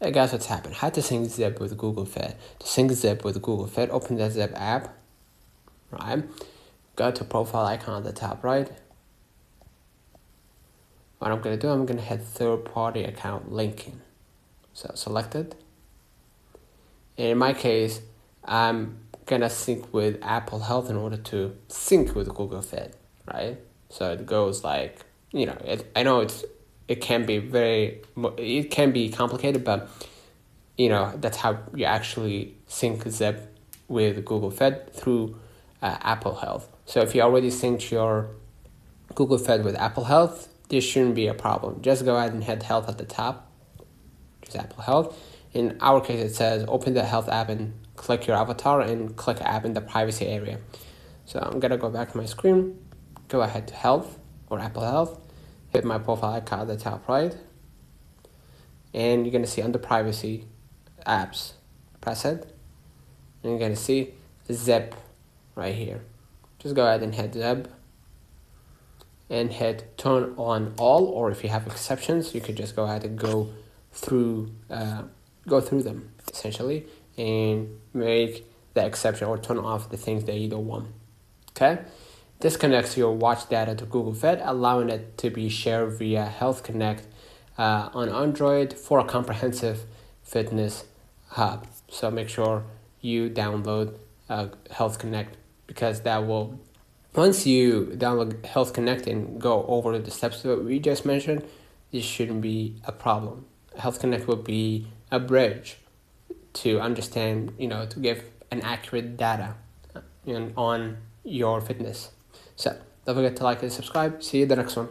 Hey guys, what's happened? How to sync Zepp with GoogleFit. To sync Zepp with GoogleFit, open the Zepp app, right? Go to profile icon at the top right. What I'm gonna do, I'm gonna hit third-party account linking. So select it. And in my case, I'm gonna sync with Apple Health in order to sync with GoogleFit, right? So it goes like, I know it can be complicated, but that's how you actually sync Zepp with GoogleFit through Apple Health. So if you already synced your GoogleFit with Apple Health, this shouldn't be a problem. Just go ahead and hit Health at the top, which is Apple Health. In our case, it says open the Health app and click your avatar and click app in the privacy area. So I'm gonna go back to my screen, go ahead to Health or Apple Health, hit my profile icon at the top right, and you're gonna see under privacy apps, press it, and you're gonna see Zepp right here. Just go ahead and hit Zepp and hit turn on all, or if you have exceptions, you could just go ahead and go through them essentially and make the exception or turn off the things that you don't want. Okay, this connects your watch data to GoogleFit, allowing it to be shared via Health Connect on Android for a comprehensive fitness hub. So make sure you download Health Connect, because that will, once you download Health Connect and go over the steps that we just mentioned, this shouldn't be a problem. Health Connect will be a bridge to understand, to give an accurate data on your fitness. So don't forget to like and subscribe. See you in the next one.